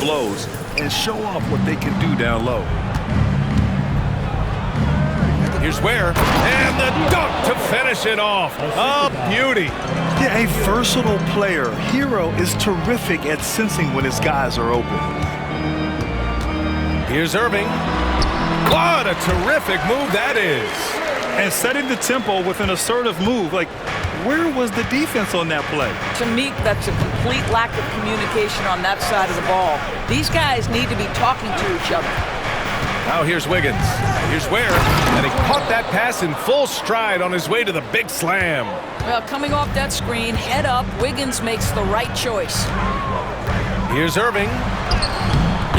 blows and show off what they can do down low. Here's Ware, and the dunk to finish it off. A beauty. Yeah, a versatile player. Hero is terrific at sensing when his guys are open. Here's Irving. What a terrific move that is. And setting the tempo with an assertive move. Like, where was the defense on that play? To me, that's a complete lack of communication on that side of the ball. These guys need to be talking to each other. Now here's Wiggins. Here's Ware, and he caught that pass in full stride on his way to the big slam. Well, coming off that screen, head up, Wiggins makes the right choice. Here's Irving.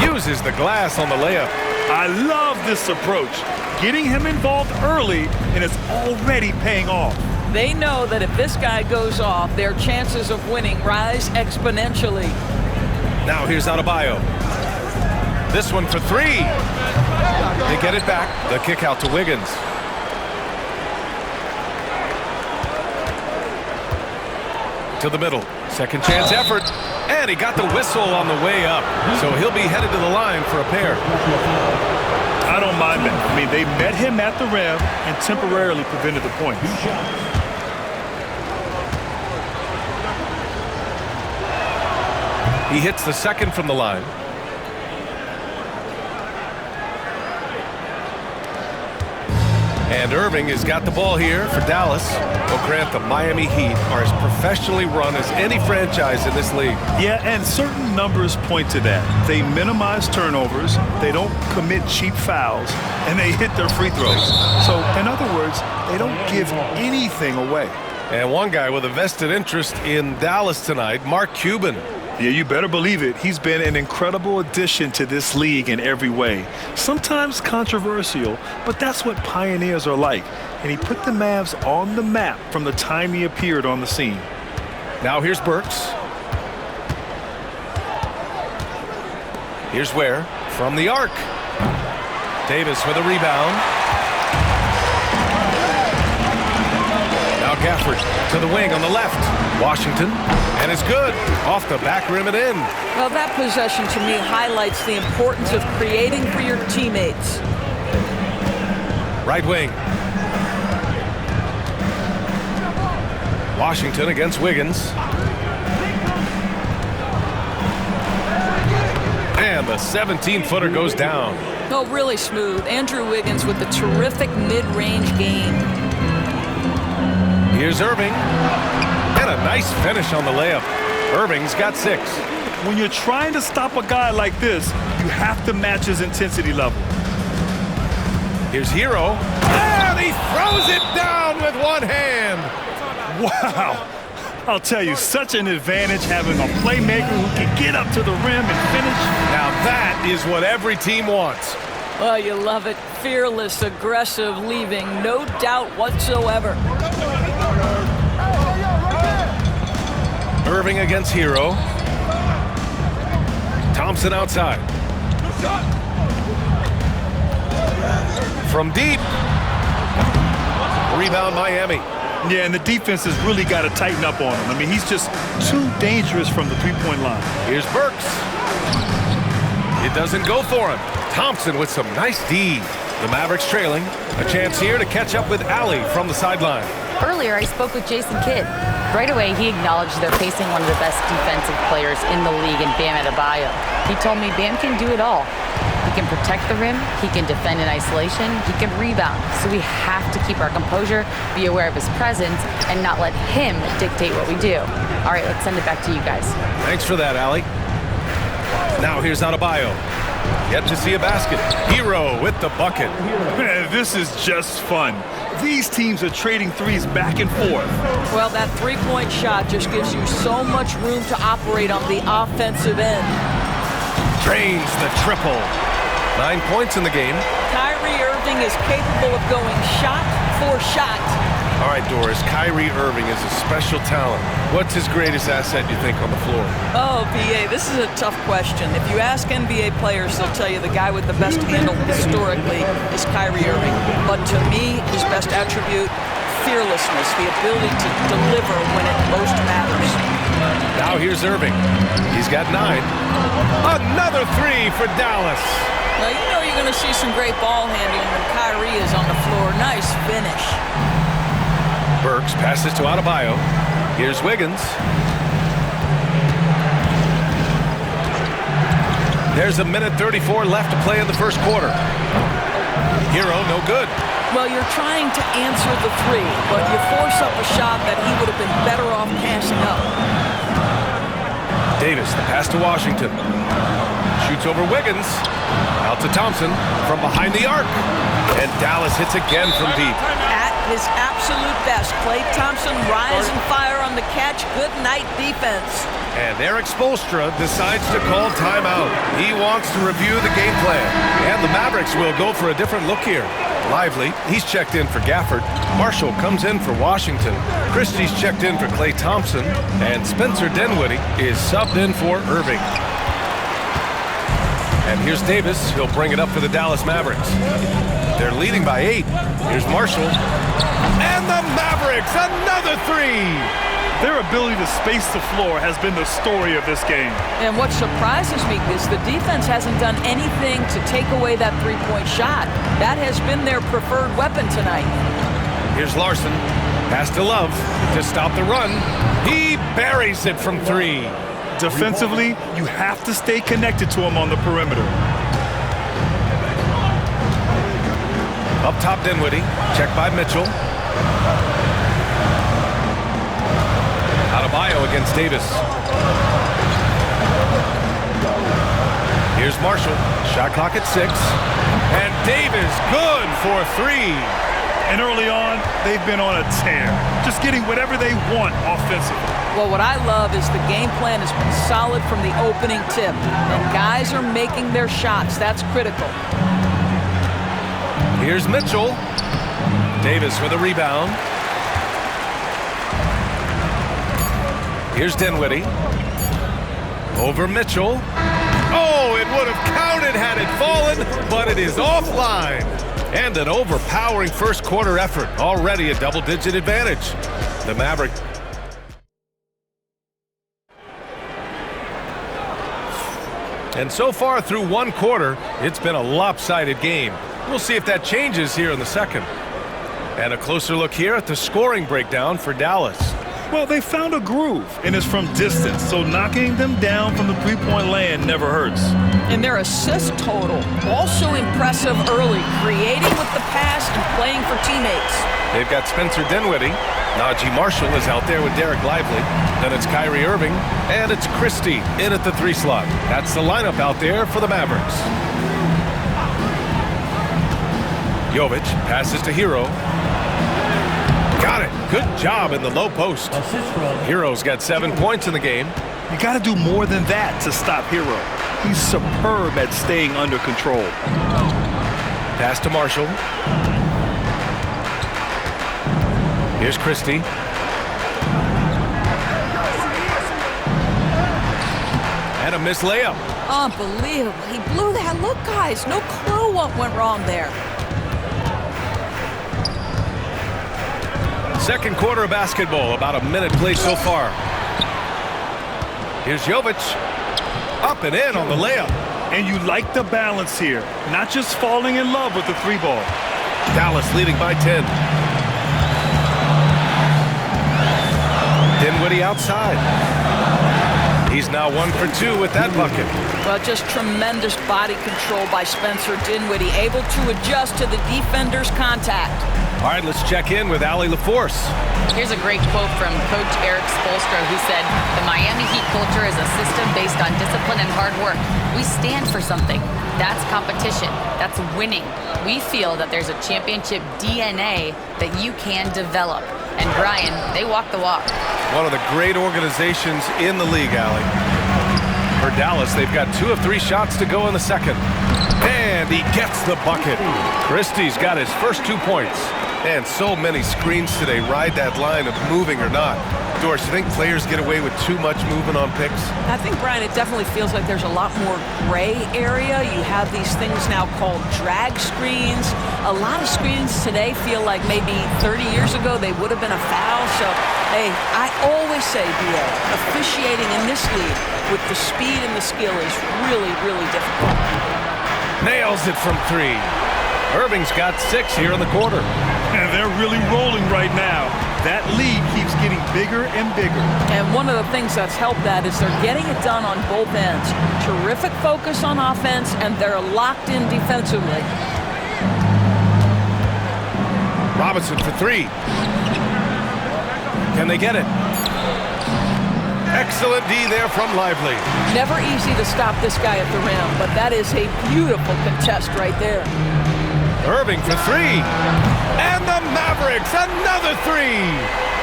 Uses the glass on the layup. I love this approach. Getting him involved early, and it's already paying off. They know that if this guy goes off, their chances of winning rise exponentially. Now here's Adebayo. This one for three. They get it back. The kick out to Wiggins. To the middle. Second chance effort. And he got the whistle on the way up. So he'll be headed to the line for a pair. I don't mind that. I mean, they met him at the rim and temporarily prevented the points. He hits the second from the line. And Irving has got the ball here for Dallas. Well, Grant, the Miami Heat are as professionally run as any franchise in this league. Yeah, and certain numbers point to that. They minimize turnovers, they don't commit cheap fouls, and they hit their free throws. So, in other words, they don't give anything away. And one guy with a vested interest in Dallas tonight, Mark Cuban. Yeah, you better believe it. He's been an incredible addition to this league in every way. Sometimes controversial, but that's what pioneers are like. And he put the Mavs on the map from the time he appeared on the scene. Now here's Burks. Here's Ware from the arc. Davis with a rebound. Now Gafford to the wing on the left. Washington, and it's good. Off the back rim and in. Well, that possession to me highlights the importance of creating for your teammates. Right wing. Washington against Wiggins. And the 17-footer goes down. Oh, really smooth. Andrew Wiggins with a terrific mid-range game. Here's Irving. And a nice finish on the layup. Irving's got 6. When you're trying to stop a guy like this, you have to match his intensity level. Here's Hero. And he throws it down with one hand. Wow. I'll tell you, such an advantage having a playmaker who can get up to the rim and finish. Now that is what every team wants. Oh, you love it. Fearless, aggressive, leaving no doubt whatsoever. Irving against Hero. Thompson outside. From deep. Rebound Miami. Yeah, and the defense has really got to tighten up on him. I mean, he's just too dangerous from the three-point line. Here's Burks. It doesn't go for him. Thompson with some nice D. The Mavericks trailing. A chance here to catch up with Allie from the sideline. Earlier, I spoke with Jason Kidd. Right away, he acknowledged they're facing one of the best defensive players in the league in Bam Adebayo. He told me Bam can do it all. He can protect the rim, he can defend in isolation, he can rebound. So we have to keep our composure, be aware of his presence, and not let him dictate what we do. All right, let's send it back to you guys. Thanks for that, Allie. Now here's Adebayo. Yet to see a basket. Hero with the bucket. Man, this is just fun. These teams are trading threes back and forth. Well, that three-point shot just gives you so much room to operate on the offensive end. Drains the triple. 9 points in the game. Kyrie Irving is capable of going shot for shot. All right, Doris, Kyrie Irving is a special talent. What's his greatest asset, you think, on the floor? Oh, B.A., this is a tough question. If you ask NBA players, they'll tell you the guy with the best handle historically is Kyrie Irving. But to me, his best attribute, fearlessness, the ability to deliver when it most matters. Now here's Irving. He's got 9. Another 3 for Dallas. Now, you know you're going to see some great ball handling when Kyrie is on the floor. Nice finish. Burks passes to Adebayo. Here's Wiggins. There's a minute 34 left to play in the first quarter. Hero, no good. Well, you're trying to answer the 3, but you force up a shot that he would have been better off passing up. Davis, the pass to Washington. Shoots over Wiggins. Out to Thompson from behind the arc. And Dallas hits again from deep. At his absolute best, Klay Thompson rising fire on the catch. Good night defense. And Eric Spoelstra decides to call timeout. He wants to review the game plan. And the Mavericks will go for a different look here. Lively, he's checked in for Gafford. Marshall comes in for Washington. Christie's checked in for Klay Thompson. And Spencer Dinwiddie is subbed in for Irving. And here's Davis. He'll bring it up for the Dallas Mavericks. They're leading by 8. Here's Marshall. And the Mavericks, another 3. Their ability to space the floor has been the story of this game. And what surprises me is the defense hasn't done anything to take away that three-point shot. That has been their preferred weapon tonight. Here's Larson. Pass to Love to stop the run. He buries it from 3. Defensively, you have to stay connected to him on the perimeter. Up top, Dinwiddie. Checked by Mitchell. Adebayo against Davis. Here's Marshall. Shot clock at 6. And Davis good for 3. And early on, they've been on a tear. Just getting whatever they want offensively. Well, what I love is the game plan has been solid from the opening tip. And guys are making their shots. That's critical. Here's Mitchell. Davis with a rebound. Here's Dinwiddie. Over Mitchell. Oh, it would have counted had it fallen, but it is offline. And an overpowering first quarter effort. Already a double-digit advantage. The Maverick. And so far through one quarter, it's been a lopsided game. We'll see if that changes here in the second. And a closer look here at the scoring breakdown for Dallas. Well, they found a groove, and it's from distance, so knocking them down from the three-point land never hurts. And their assist total, also impressive early, creating with the pass and playing for teammates. They've got Spencer Dinwiddie. Najee Marshall is out there with Derek Lively. Then it's Kyrie Irving, and it's Christie in at the 3 slot. That's the lineup out there for the Mavericks. Jovic passes to Hero. Got it. Good job in the low post. Hero's got 7 points in the game. You got to do more than that to stop Hero. He's superb at staying under control. Pass to Marshall. Here's Christie. And a missed layup. Unbelievable. He blew that. Look, guys, no clue what went wrong there. Second quarter of basketball, about a minute played so far. Here's Jovic. Up and in on the layup. And you like the balance here, not just falling in love with the 3-ball. Dallas leading by 10. Dinwiddie outside. He's now 1 for 2 with that bucket. Well, just tremendous body control by Spencer Dinwiddie, able to adjust to the defender's contact. All right, let's check in with Allie LaForce. Here's a great quote from Coach Eric Spoelstra, who said, "The Miami Heat culture is a system based on discipline and hard work. We stand for something. That's competition. That's winning. We feel that there's a championship DNA that you can develop." And Brian, they walk the walk. One of the great organizations in the league, Allie. For Dallas, they've got 2 of 3 shots to go in the second. And he gets the bucket. Christie's got his first 2 points. And so many screens today ride that line of moving or not. Doris, you think players get away with too much movement on picks? I think, Brian, it definitely feels like there's a lot more gray area. You have these things now called drag screens. A lot of screens today feel like maybe 30 years ago they would have been a foul. So, hey, I always say, BA, officiating in this league with the speed and the skill is really, really difficult. Nails it from 3. Irving's got 6 here in the quarter. And they're really rolling right now. That lead keeps getting bigger and bigger. And one of the things that's helped that is they're getting it done on both ends. Terrific focus on offense, and they're locked in defensively. Robinson for 3. Can they get it? Excellent D there from Lively. Never easy to stop this guy at the rim, but that is a beautiful contest right there. Irving for 3. And the Mavericks, another 3.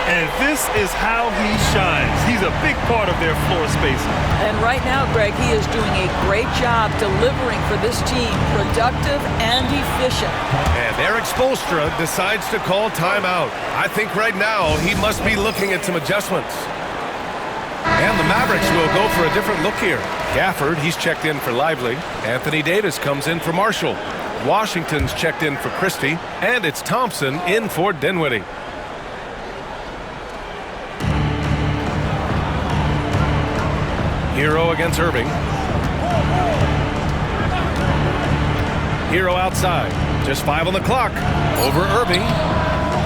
And this is how he shines. He's a big part of their floor spacing. And right now, Greg, he is doing a great job delivering for this team, productive and efficient. And Eric Spoelstra decides to call timeout. I think right now he must be looking at some adjustments. And the Mavericks will go for a different look here. Gafford, he's checked in for Lively. Anthony Davis comes in for Marshall. Washington's checked in for Christie. And it's Thompson in for Dinwiddie. Hero against Irving. Hero outside. Just 5 on the clock. Over Irving.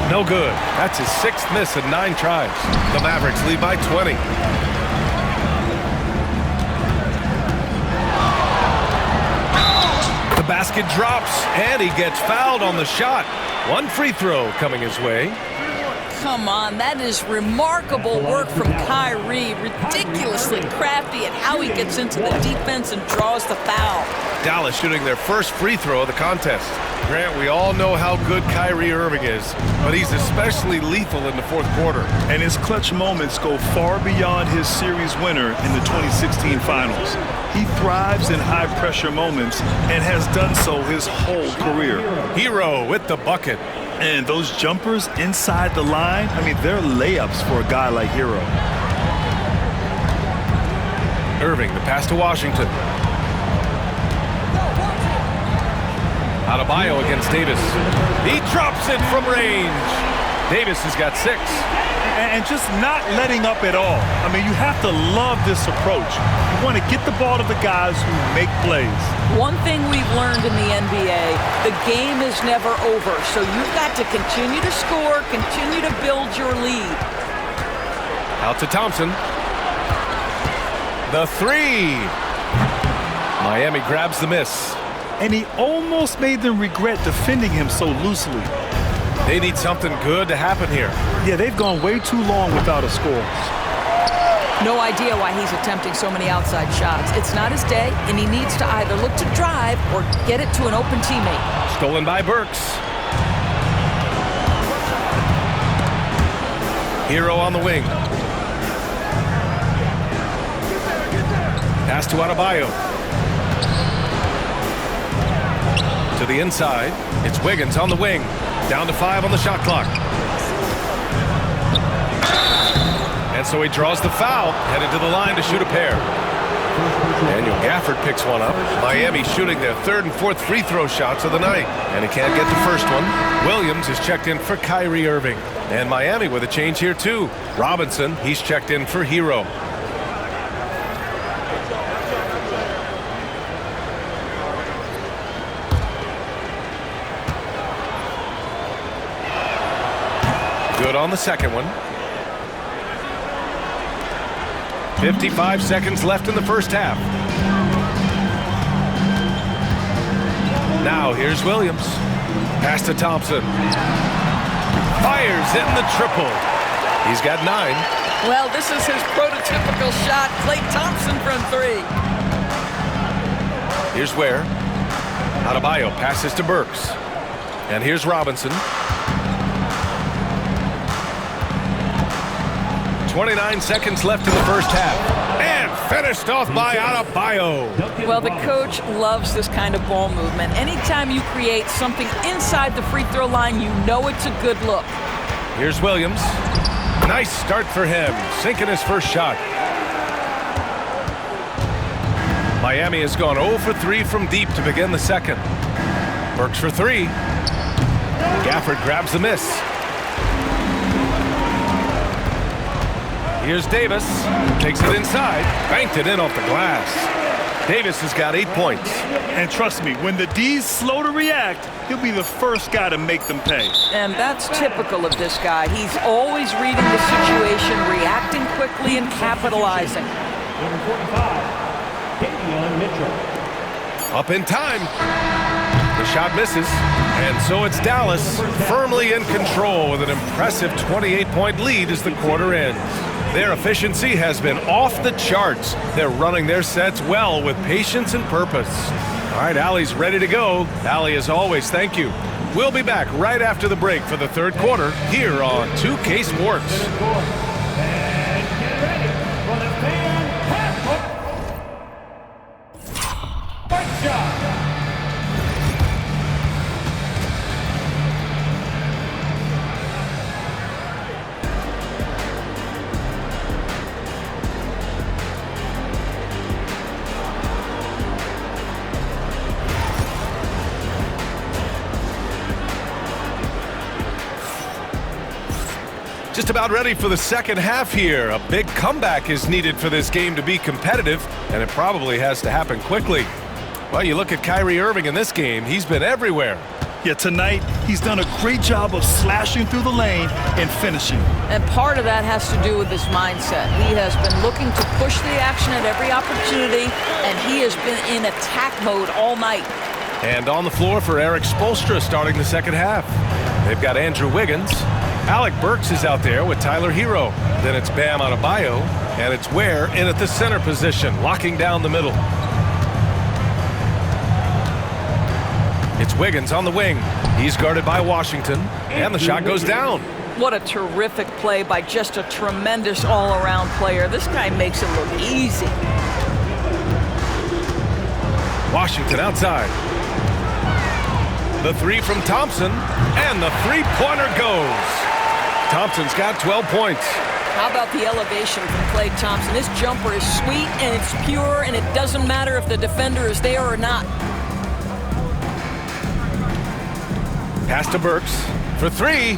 No good. That's his 6th miss in 9 tries. The Mavericks lead by 20. The basket drops, and he gets fouled on the shot. 1 free throw coming his way. Come on, that is remarkable work from Kyrie. Ridiculously crafty at how he gets into the defense and draws the foul. Dallas shooting their first free throw of the contest. Grant, we all know how good Kyrie Irving is, but he's especially lethal in the 4th quarter. And his clutch moments go far beyond his series winner in the 2016 finals. He thrives in high-pressure moments and has done so his whole career. Hero with the bucket. And those jumpers inside the line, I mean, they're layups for a guy like Hero. Irving, the pass to Washington. Adebayo against Davis. He drops it from range. Davis has got 6. And just not letting up at all. I mean, you have to love this approach. You want to get the ball to the guys who make plays. One thing we've learned in the NBA, the game is never over. So you've got to continue to score, continue to build your lead. Out to Thompson. The 3. Miami grabs the miss. And he almost made them regret defending him so loosely. They need something good to happen here. Yeah, they've gone way too long without a score. No idea why he's attempting so many outside shots. It's not his day, and he needs to either look to drive or get it to an open teammate. Stolen by Burks. Hero on the wing. Pass to Adebayo. To the inside. It's Wiggins on the wing. Down to 5 on the shot clock. And so he draws the foul, headed to the line to shoot a pair. Daniel Gafford picks one up. Miami shooting their 3rd and 4th free throw shots of the night. And he can't get the first one. Williams is checked in for Kyrie Irving. And Miami with a change here too. Robinson, he's checked in for Hero. Good on the second one. 55 seconds left in the first half. Now here's Williams. Pass to Thompson. Fires in the triple. He's got 9. Well, this is his prototypical shot. Klay Thompson from 3. Here's Ware. Adebayo passes to Burks. And here's Robinson. 29 seconds left in the first half. And Finished off by Adebayo. Well, the coach loves this kind of ball movement. Anytime you create something inside the free throw line, you know it's a good look. Here's Williams. Nice start for him, sinking his first shot. Miami has gone 0 for 3 from deep to begin the second. Burks for 3. Gafford grabs the miss. Here's Davis. Takes it inside. Banked it in off the glass. Davis has got 8 points. And trust me, when the D's slow to react, he'll be the first guy to make them pay. And that's typical of this guy. He's always reading the situation, reacting quickly, and capitalizing. Number 45, Davion Mitchell. Up in time. The shot misses. And so it's Dallas firmly in control with an impressive 28-point lead as the quarter ends. Their efficiency has been off the charts. They're running their sets well with patience and purpose. All right, Allie's ready to go. Allie, as always, thank you. We'll be back right after the break for the third quarter here on 2K Sports. And get ready for the fan half-court. Fight shot. Just about ready for the second half here. A big comeback is needed for this game to be competitive, and it probably has to happen quickly. Well, you look at Kyrie Irving in this game, he's been everywhere. Yeah, tonight, he's done a great job of slashing through the lane and finishing. And part of that has to do with his mindset. He has been looking to push the action at every opportunity, and he has been in attack mode all night. And on the floor for Eric Spoelstra starting the second half. They've got Andrew Wiggins. Alec Burks is out there with Tyler Hero. Then it's Bam Adebayo, and it's Ware in at the center position, locking down the middle. It's Wiggins on the wing. He's guarded by Washington, and the shot goes down. What a terrific play by just a tremendous all-around player. This guy makes it look easy. Washington outside. The three from Thompson, and the three-pointer goes. Thompson's got 12 points. How about the elevation from Klay Thompson? This jumper is sweet and it's pure, and it doesn't matter if the defender is there or not. Pass to Burks for 3.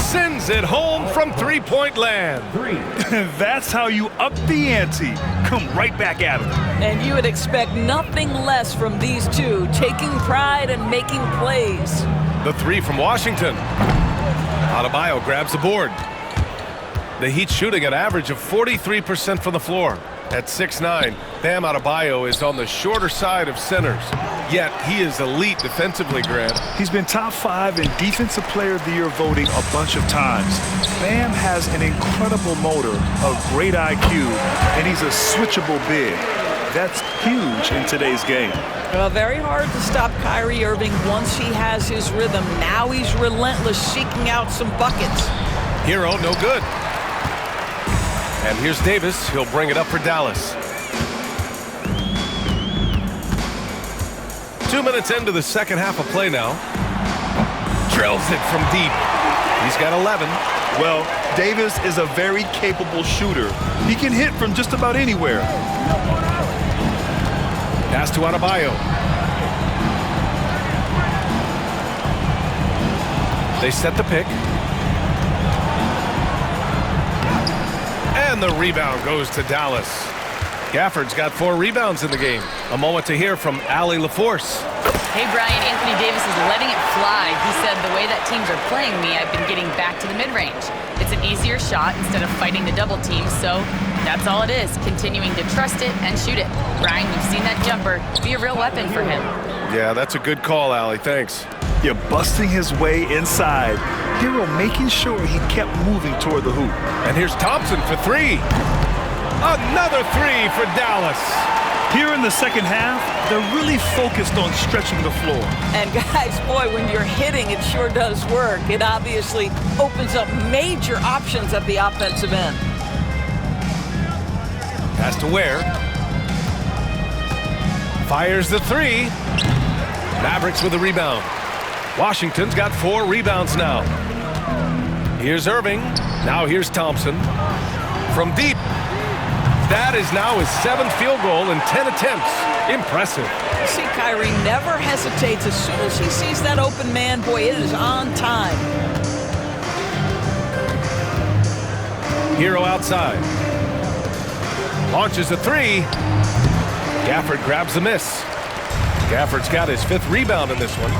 Sends it home from three-point land. That's how you up the ante. Come right back at him. And you would expect nothing less from these two, taking pride and making plays. The 3 from Washington. Adebayo grabs the board. The Heat shooting an average of 43% from the floor. At 6'9", Bam Adebayo is on the shorter side of centers. Yet he is elite defensively, Grant. He's been top 5 in Defensive Player of the Year voting a bunch of times. Bam has an incredible motor, a great IQ, and he's a switchable big. That's huge in today's game. Well, very hard to stop Kyrie Irving once he has his rhythm. Now he's relentless, seeking out some buckets. Hero, no good. And here's Davis. He'll bring it up for Dallas. 2 minutes into the second half of play now. Drills it from deep. He's got 11. Well, Davis is a very capable shooter. He can hit from just about anywhere. Pass to Adebayo. They set the pick. And the rebound goes to Dallas. Gafford's got 4 rebounds in the game. A moment to hear from Allie LaForce. Hey, Brian, Anthony Davis is letting it fly. He said, the way that teams are playing me, I've been getting back to the mid-range. It's an easier shot instead of fighting the double team, so that's all it is, continuing to trust it and shoot it. Brian, we've seen that jumper be a real weapon for him. Yeah, that's a good call, Allie. Thanks. You're busting his way inside. Hero making sure he kept moving toward the hoop. And here's Thompson for 3. Another 3 for Dallas. Here in the second half, they're really focused on stretching the floor. And guys, boy, when you're hitting, it sure does work. It obviously opens up major options at the offensive end. Pass to Ware. Fires the three. Mavericks with the rebound. Washington's got 4 rebounds now. Here's Irving. Now here's Thompson. From deep. That is now his 7th field goal in 10 attempts. Impressive. See, Kyrie never hesitates. As soon as he sees that open man, boy, it is on time. Hero outside. Launches a three. Gafford grabs the miss. Gafford's got his 5th rebound in this one.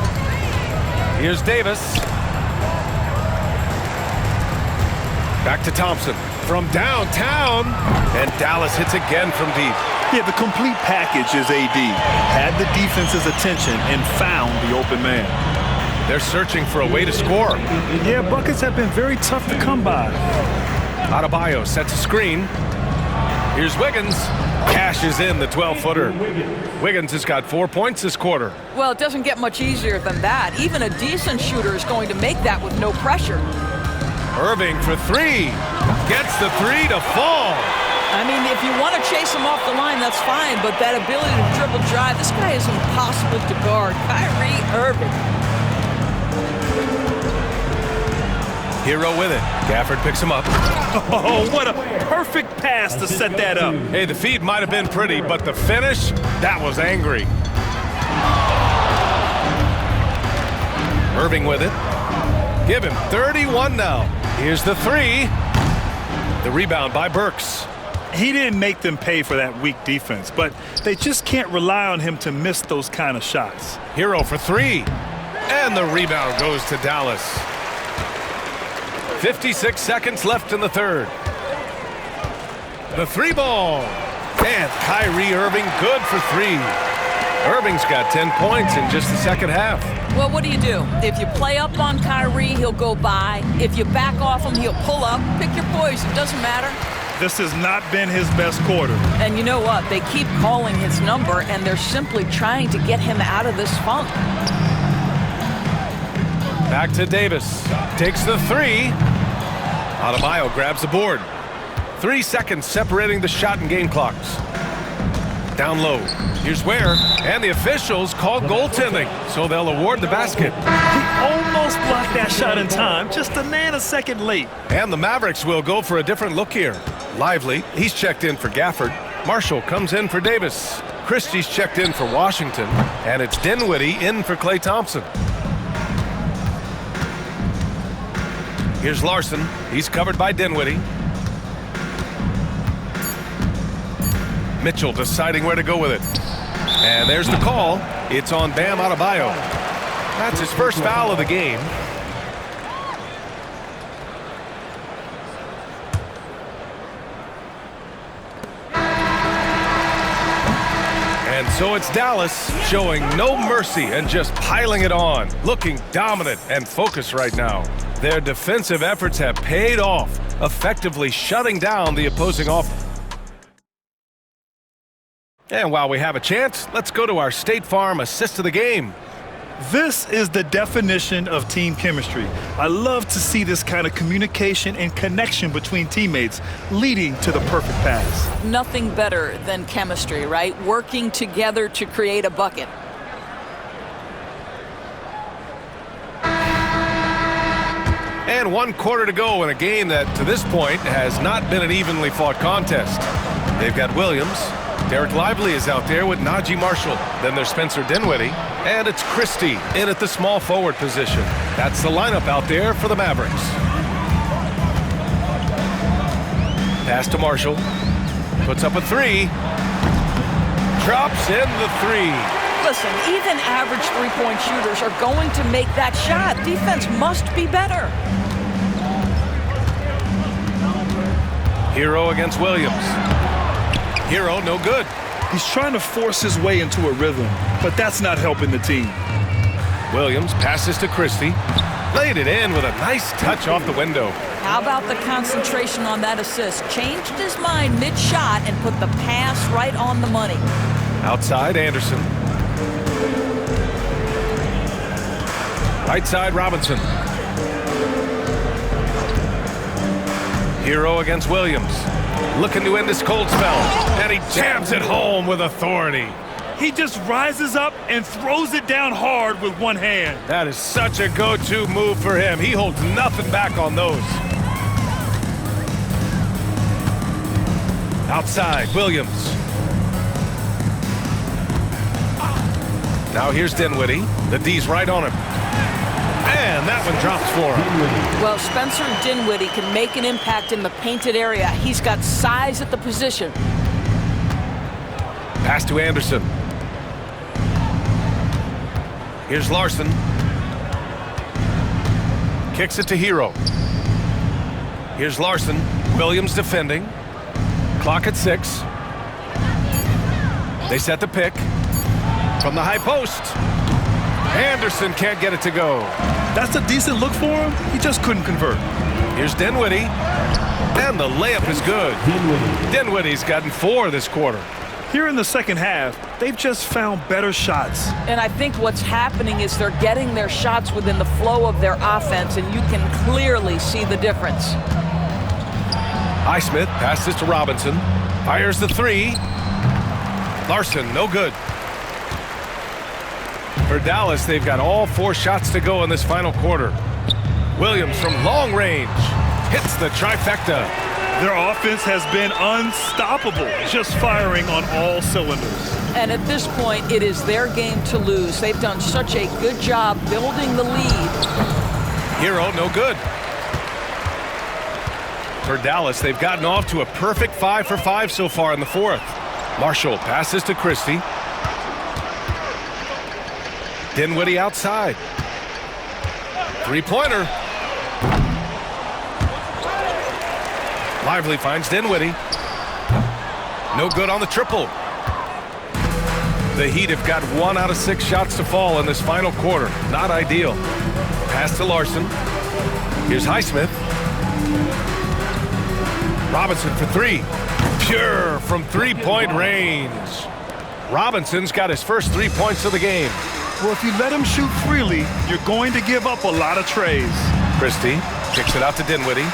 Here's Davis. Back to Thompson. From downtown. And Dallas hits again from deep. Yeah, the complete package is AD. Had the defense's attention and found the open man. They're searching for a way to score. Yeah, buckets have been very tough to come by. Adebayo sets a screen. Here's Wiggins. Cashes in the 12-footer. Wiggins has got 4 points this quarter. Well, it doesn't get much easier than that. Even a decent shooter is going to make that with no pressure. Irving for 3. Gets the 3 to fall. I mean, if you want to chase him off the line, that's fine, but that ability to dribble drive, this guy is impossible to guard. Kyrie Irving. Hero with it. Gafford picks him up. Oh, what a perfect pass to set that up. Hey, the feed might have been pretty, but the finish, that was angry. Irving with it. Give him 31 now. Here's the 3. The rebound by Burks. He didn't make them pay for that weak defense, but they just can't rely on him to miss those kind of shots. Hero for 3. And the rebound goes to Dallas. 56 seconds left in the third. The 3 ball. And Kyrie Irving good for 3. Irving's got 10 points in just the second half. Well, what do? If you play up on Kyrie, he'll go by. If you back off him, he'll pull up. Pick your poison. Doesn't matter. This has not been his best quarter. And you know what? They keep calling his number, and they're simply trying to get him out of this funk. Back to Davis. Takes the 3. Adebayo grabs the board. 3 seconds separating the shot and game clocks. Down low. Here's Ware. And the officials call goaltending, so they'll award the basket. He almost blocked that shot in time, just a nanosecond late. And the Mavericks will go for a different look here. Lively, he's checked in for Gafford. Marshall comes in for Davis. Christie's checked in for Washington. And it's Dinwiddie in for Klay Thompson. Here's Larson. He's covered by Dinwiddie. Mitchell deciding where to go with it. And there's the call. It's on Bam Adebayo. That's his first foul of the game. And so it's Dallas showing no mercy and just piling it on, looking dominant and focused right now. Their defensive efforts have paid off, effectively shutting down the opposing offense. And while we have a chance, let's go to our State Farm assist of the game. This is the definition of team chemistry. I love to see this kind of communication and connection between teammates leading to the perfect pass. Nothing better than chemistry, right? Working together to create a bucket. And 1 quarter to go in a game that, to this point, has not been an evenly fought contest. They've got Williams. Derek Lively is out there with Najee Marshall. Then there's Spencer Dinwiddie. And it's Christie in at the small forward position. That's the lineup out there for the Mavericks. Pass to Marshall. Puts up a 3. Drops in the 3. Listen, even average three-point shooters are going to make that shot. Defense must be better. Hero against Williams. Hero, no good. He's trying to force his way into a rhythm, but that's not helping the team. Williams passes to Christie. Laid it in with a nice touch off the window. How about the concentration on that assist? Changed his mind mid-shot and put the pass right on the money. Outside, Anderson. Right side, Robinson. Hero against Williams. looking to end this cold spell, and he jams it home with authority. He just rises up and throws it down hard with one hand. That is such a go-to move for him. He holds nothing back on those. Outside, Williams. Now here's Dinwiddie. The D's right on him. And that one drops for him. Well, Spencer Dinwiddie can make an impact in the painted area. He's got size at the position. Pass to Anderson. Here's Larson. Kicks it to Hero. Here's Larson. Williams defending. Clock at 6. They set the pick. From the high post. Anderson can't get it to go. That's a decent look for him. He just couldn't convert. Here's Dinwiddie. And the layup is good. Dinwiddie's gotten 4 this quarter. Here in the second half, they've just found better shots. And I think what's happening is they're getting their shots within the flow of their offense, and you can clearly see the difference. Highsmith passes to Robinson. Fires the 3. Larson, no good. For Dallas, they've got all 4 shots to go in this final quarter. Williams from long range hits the trifecta. Their offense has been unstoppable, just firing on all cylinders. And at this point, it is their game to lose. They've done such a good job building the lead. Hero, no good. For Dallas, they've gotten off to a perfect 5 for 5 so far in the 4th. Marshall passes to Christie. Dinwiddie outside. 3-pointer. Lively finds Dinwiddie. No good on the triple. The Heat have got 1 out of 6 shots to fall in this final quarter. Not ideal. Pass to Larson. Here's Highsmith. Robinson for 3. Pure from 3-point range. Robinson's got his first 3 points of the game. Well, if you let him shoot freely, you're going to give up a lot of trays. Christie kicks it out to Dinwiddie.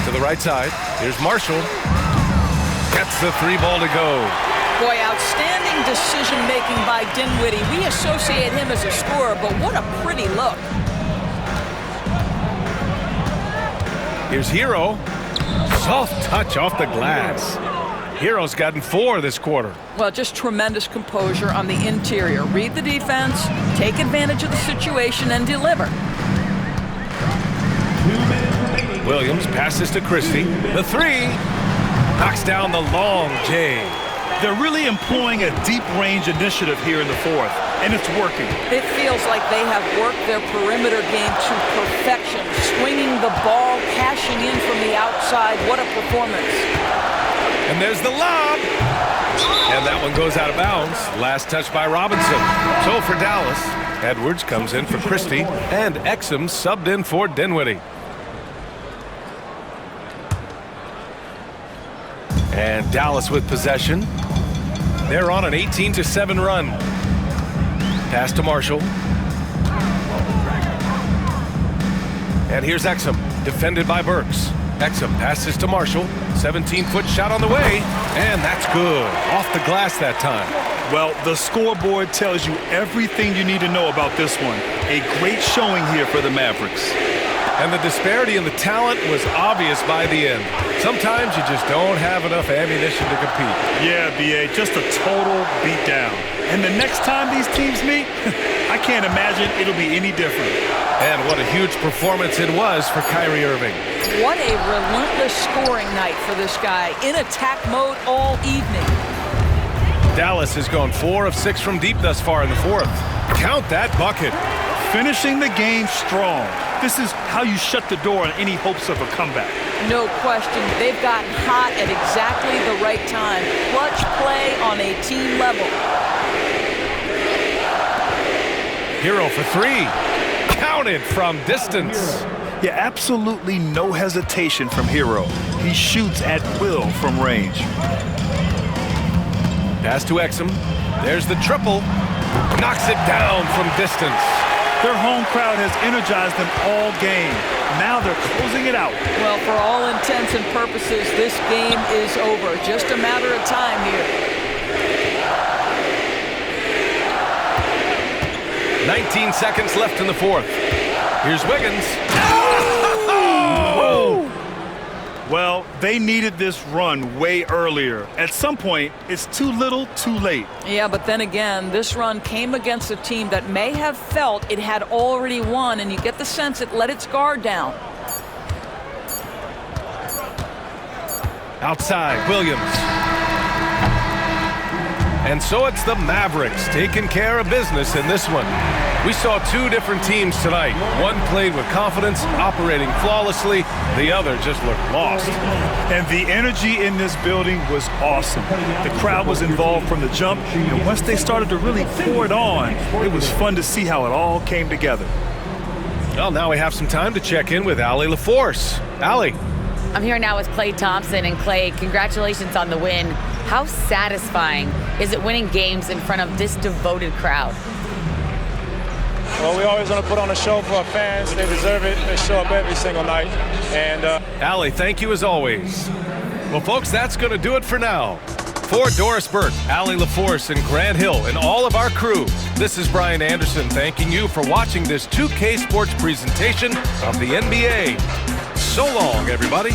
To the right side. Here's Marshall. Gets the 3 ball to go. Boy, outstanding decision-making by Dinwiddie. We associate him as a scorer, but what a pretty look. Here's Hero. Soft touch off the glass. Hero's gotten 4 this quarter. Well, just tremendous composure on the interior. Read the defense, take advantage of the situation, and deliver. Williams passes to Christie. The 3. Knocks down the long J. They're really employing a deep-range initiative here in the 4th, and it's working. It feels like they have worked their perimeter game to perfection, swinging the ball, cashing in from the outside. What a performance. And there's the lob. And that one goes out of bounds. Last touch by Robinson. So for Dallas, Edwards comes in for Christie, and Exum subbed in for Dinwiddie. And Dallas with possession. They're on an 18-7 run. Pass to Marshall. And here's Exum, defended by Burks. Exum passes to Marshall. 17-foot shot on the way. And that's good. Off the glass that time. Well, the scoreboard tells you everything you need to know about this one. A great showing here for the Mavericks. And the disparity in the talent was obvious by the end. Sometimes you just don't have enough ammunition to compete. Yeah, B.A., just a total beatdown. And the next time these teams meet, I can't imagine it'll be any different. And what a huge performance it was for Kyrie Irving. What a relentless scoring night for this guy. In attack mode all evening. Dallas has gone 4 of 6 from deep thus far in the 4th. Count that bucket. Finishing the game strong. This is how you shut the door on any hopes of a comeback. No question. They've gotten hot at exactly the right time. Clutch play on a team level. Hero for 3. Counted from distance. Yeah, absolutely no hesitation from Hero. He shoots at will from range. Pass to Exum. There's the triple. Knocks it down from distance. Their home crowd has energized them all game. Now they're closing it out. Well, for all intents and purposes, this game is over. Just a matter of time here. 19 seconds left in the fourth. Here's Wiggins. Well, they needed this run way earlier. At some point, it's too little, too late. Yeah, but then again, this run came against a team that may have felt it had already won, and you get the sense it let its guard down. Outside, Williams. And so it's the Mavericks taking care of business in this one. We saw two different teams tonight. One played with confidence, operating flawlessly. The other just looked lost. And the energy in this building was awesome. The crowd was involved from the jump, and once they started to really pour it on, it was fun to see how it all came together. Well, now we have some time to check in with Allie LaForce. Allie. I'm here now with Klay Thompson. And Klay, congratulations on the win. How satisfying is it winning games in front of this devoted crowd? Well, we always want to put on a show for our fans. They deserve it. They show up every single night. And Allie, thank you as always. Well, folks, that's going to do it for now. For Doris Burke, Allie LaForce, and Grant Hill, and all of our crew, this is Brian Anderson thanking you for watching this 2K Sports presentation of the NBA. So long, everybody.